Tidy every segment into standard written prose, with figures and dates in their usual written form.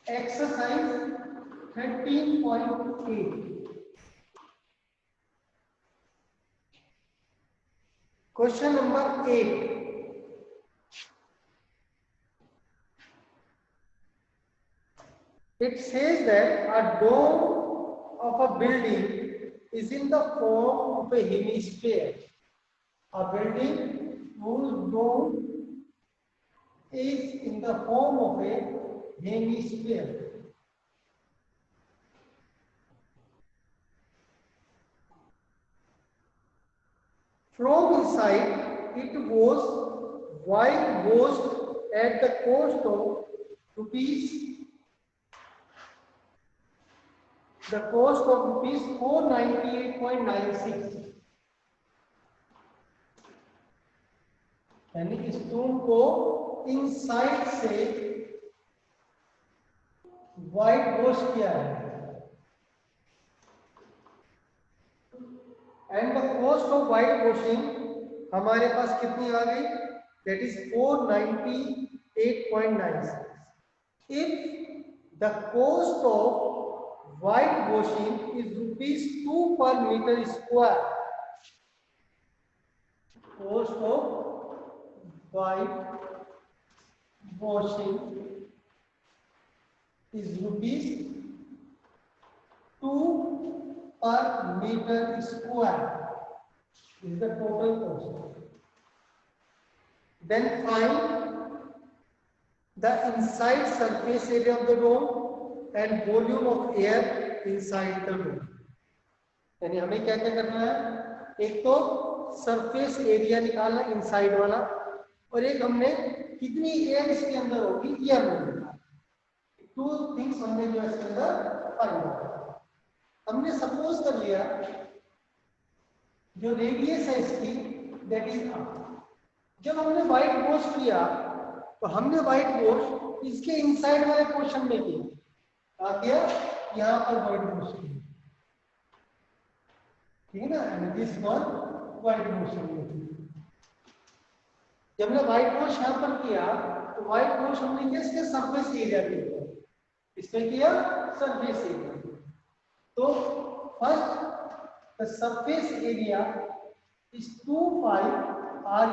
Exercise 13.8 question number 8 it says that a dome of a building is in the form of a hemisphere. A building whose dome is in the form of a hemisphere. From inside, it was whitewashed at the cost of rupees 498.96. यानी इस टूम को inside से white wash किया है and the cost of white washing हमारे पास कितनी आ गई, that is 498.96. If the cost of white washing is ₹2 per meter square, cost of white washing is ₹2 per meter square. This is the total cost. Then find the inside surface area of the dome and volume of air inside the dome. यानी हमें क्या क्या करना है, एक तो surface area निकालना inside वाला, और एक हमने कितनी एयर इसके अंदर होगी ये हमने निकाला. टू थिंग्स हमने जो इसके अंदर फाइंड किया. हमने सपोज कर लिया जो रेडियस है इसकी दैट इज r. जब हमने व्हाइट वॉश किया तो हमने व्हाइट वॉश इसके इनसाइड वाले पोर्शन में किया. किया यहाँ पर व्हाइट वॉश किया, ठीक है ना, and this one white wash. जब हमने व्हाइट वॉश यहाँ पर किया तो व्हाइट वॉश हमने किया इसके सरफेस एरिया के ऊपर, इसमें किया सरफेस एरिया. तो first the surface area is 2 pi r².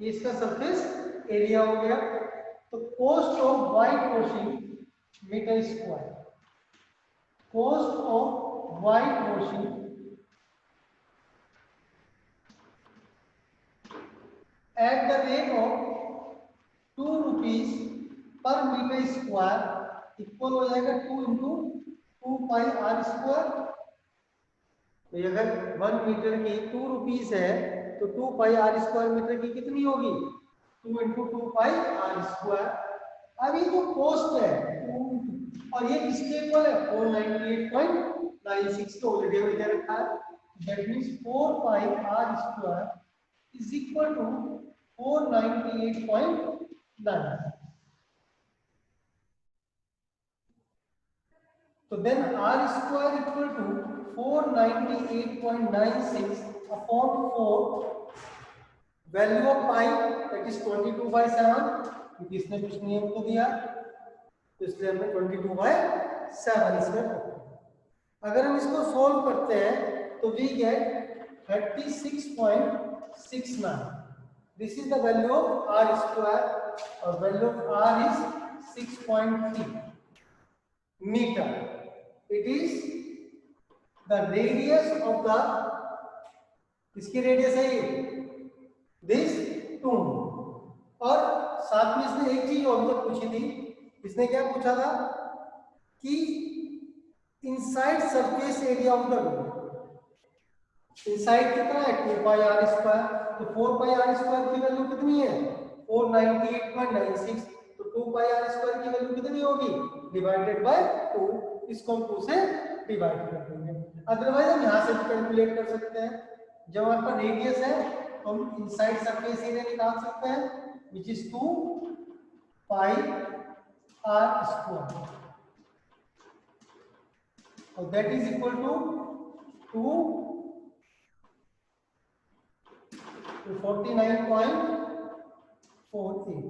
ये इसका सरफेस एरिया हो गया. तो cost of whitewashing metre square, cost of whitewashing at the rate of 2 rupees per meter square equal हो जाएगा 2 into 2 pi r². तो अगर 1 metre की 2 रुपीस है तो 2 pi r² मीटर की कितनी होगी, 2 into 2 pi r². अब ये जो कॉस्ट है और ये किसके इक्वल है, 498.96 तो ऑलरेडी हमने दे रखा है. That means 4 pi r² is equal to 498.9. So then r² equal to 498.96 upon 4, value of pi that is 22/7. इसने कुछ नियम तो दिया तो इसलिए हमने 22/7 इसमें. अगर हम इसको सोल्व करते हैं तो we get 36.69. This is the value of r², or value of r is 6.3 meter. It is the radius of the, इसकी रेडियस है ये दिस टूम. और साथ में इसने एक चीज और पूछी थी. इसने क्या पूछा था कि inside surface area of the dome, inside कितना है 2 pi r². तो 4 pi r² की वैल्यू कितनी है 498.96. तो 2 pi r² की वैल्यू कितनी होगी, डिवाइडेड बाय 2. इसको हम 2 से डिवाइड कर देंगे. अदरवाइज हम यहाँ से भी कैलकुलेट कर सकते हैं. जब हमारे पास रेडियस है तो हम इनसाइड सरफेस एरिया निकाल सकते हैं विच इज 2 pi r², और that is equal to 49.48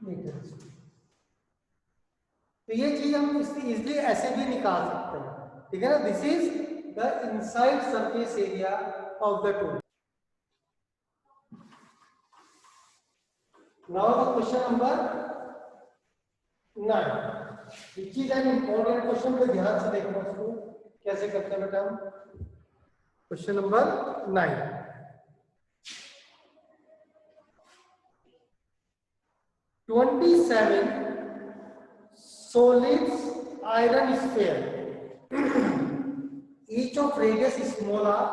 meters. तो ये चीज हम इजिली ऐसे भी निकाल सकते हैं, ठीक है ना। This is the inside surface area of the tool. Now the question number 9, which is an important question. पे ध्यान से देखना उसको कैसे करते हैं बेटा हम। Question number 9, 27 solids iron sphere, each of radius is small r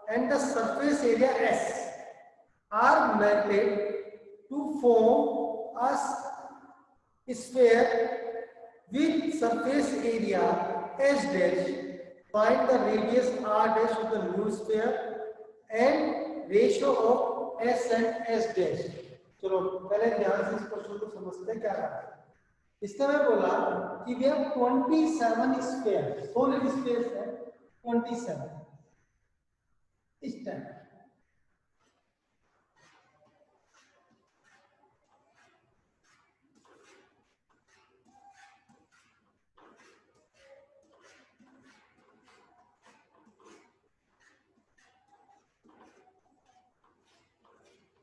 and the surface area s are melted to form a sphere with surface area s dash. Find the radius r dash of the new sphere and ratio of s and s dash. चलो पहले ध्यान से इस question को समझते हैं क्या है। इसमें मैं बोला कि वे 27 स्फीयर, सॉलिड स्फीयर है 27 इस टाइम।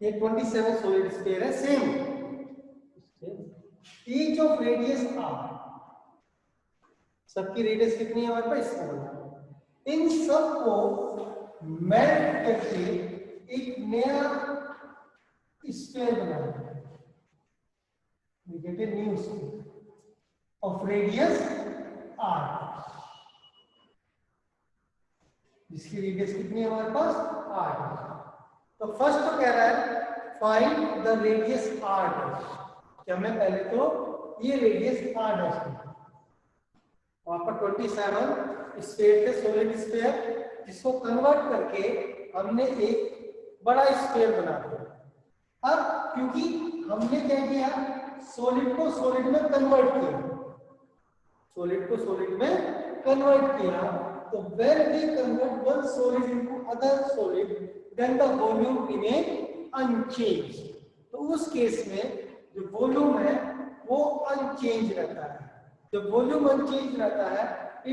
ये 27 सॉलिड स्फीयर है same. Each of radius R, सबकी रेडियस कितनी है हमारे पास, इसको बोला। इन सब को मेल्ट करके एक नया sphere banana, we get a new sphere of radius r, जिसकी रेडियस कितनी है हमारे पास r। तो फर्स्ट तो कह रहा है find the radius r dash, कि हमें पहले तो ये रेडियस r डैश है। वहां पर 27 स्फीयर थे, सॉलिड स्फीयर, जिसको कन्वर्ट करके हमने एक बड़ा स्फीयर बना दिया। अब क्योंकि हमने क्या किया, सॉलिड को सॉलिड में कन्वर्ट किया, सॉलिड को सॉलिड में कन्वर्ट किया, तो when we convert one solid into other solid then the volume remain unchanged। तो उस केस में जो वॉल्यूम है वो अनचेंज रहता है। जब वॉल्यूम अनचेंज रहता है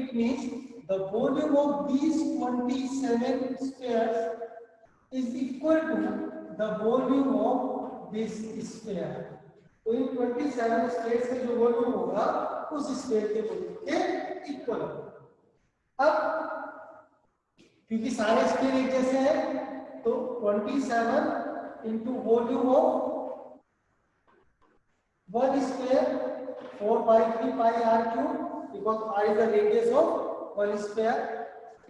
it means the volume of these 27 spheres is equal to the volume of this sphere। तो इन 27 स्फीयर्स का जो वॉल्यूम होगा उस स्फीयर के वॉल्यूम के इक्वल होगा। अब क्योंकि सारे स्फीयर एक जैसे हैं तो 27 into volume of one sphere 4/3 pi r cube, because r is the radius of one sphere,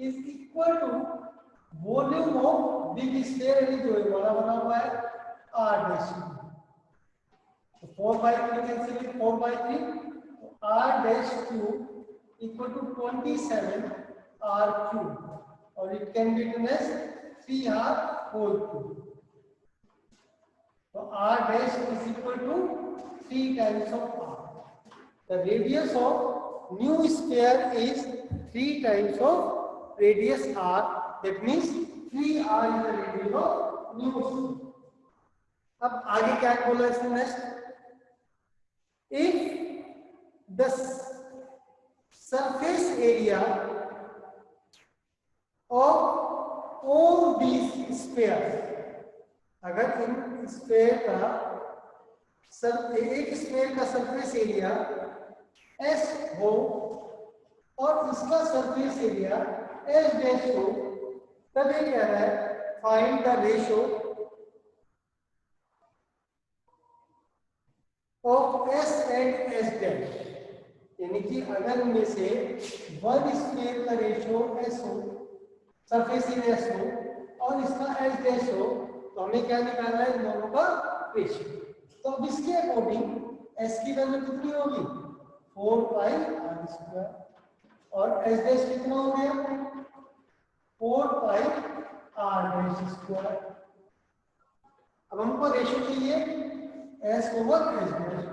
is equal to volume of big sphere, यानी जो बड़ा बना हुआ है r डैश। तो 4/3 कैंसिल विद 4/3, तो r dash cube equal to 27 r cube, or it can be written as 3r whole cube। So r dash is equal to 3 times of r। The radius of new sphere is 3 times of radius r, that means 3r is the radius of new sphere। अब आगे क्या बोला इसने next, if the surface area of all these spheres, अगर इन sphere का एक sphere का surface area S हो और इसका सरफेस एरिया S डैश हो, तब ये कह रहा है find the ratio of S and S dash. यानी कि अगर इनमें से वन स्फीयर का रेशियो s हो, सरफेस एरिया s हो और इसका s डैश हो, तो हमें क्या निकालना है, इन दोनों का रेशियो। तो अब इसके अकॉर्डिंग s की वैल्यू कितनी होगी 4πr² और s डैश कितना हो गया 4πr²। अब हमको रेशियो चाहिए s ओवर s डैश।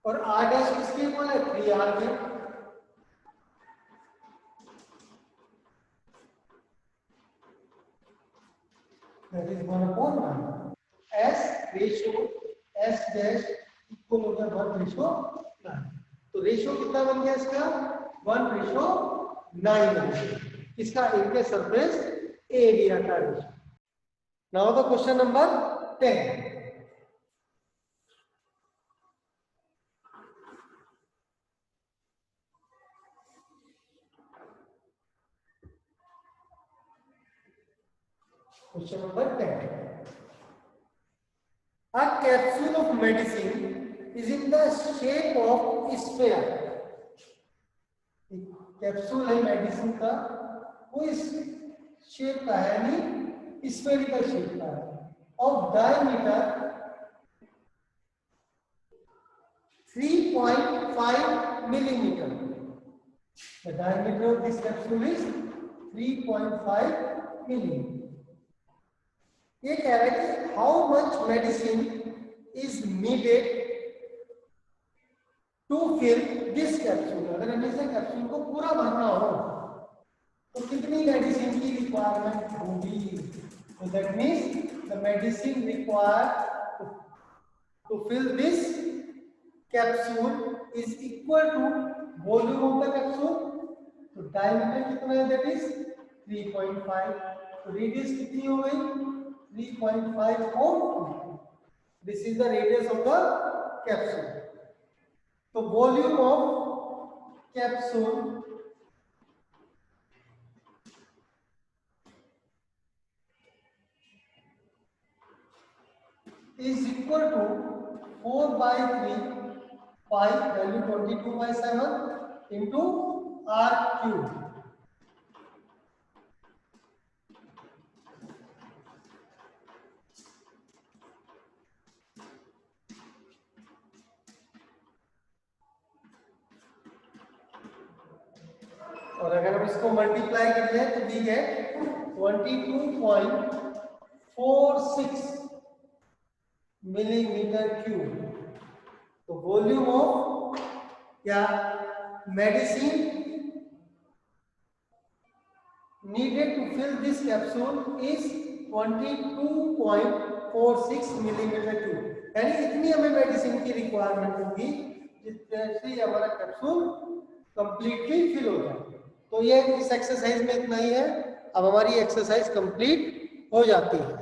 और r डैश किसके इक्वल है 3r के। That is 1/9। S ratio S dash equal हो गया 1/9। तो रेशियो कितना बन गया इसका 1/9। इसका एरिया सरफेस एरिया का ratio. Now the question number 10। Question number 10. A capsule of medicine is in the shape of sphere. Capsule है मेडिसिन का, वो इस शेप का है, यानी स्फेरिकल शेप का है, of diameter 3.5 millimeter. The diameter of this capsule is 3.5 millimeter. ये कह रहा है कि how much medicine is needed to fill this capsule. अगर हमें इस कैप्सूल को पूरा भरना हो तो कितनी मेडिसिन की रिक्वायरमेंट होगी? तो that means the medicine required to fill this capsule is equal to volume of the capsule. तो डायमीटर कितना है? That is 3.5। तो रेडियस कितनी हो गई? 3.5 or 2. This is the radius of the capsule. So volume of capsule is equal to 4/3 pi, value 22/7 into r cube. और अगर हम इसको मल्टीप्लाई कर लें तो वी गेट 22.46 मिलीमीटर क्यूब। तो वॉल्यूम ऑफ क्या medicine needed to fill this capsule is 22.46 millimetre cube. यानी इतनी हमें मेडिसिन की रिक्वायरमेंट होगी जिससे हमारा कैप्सूल कंप्लीटली फिल हो जाए। तो ये इस एक्सरसाइज में इतना ही है। अब हमारी एक्सरसाइज कंप्लीट हो जाती है।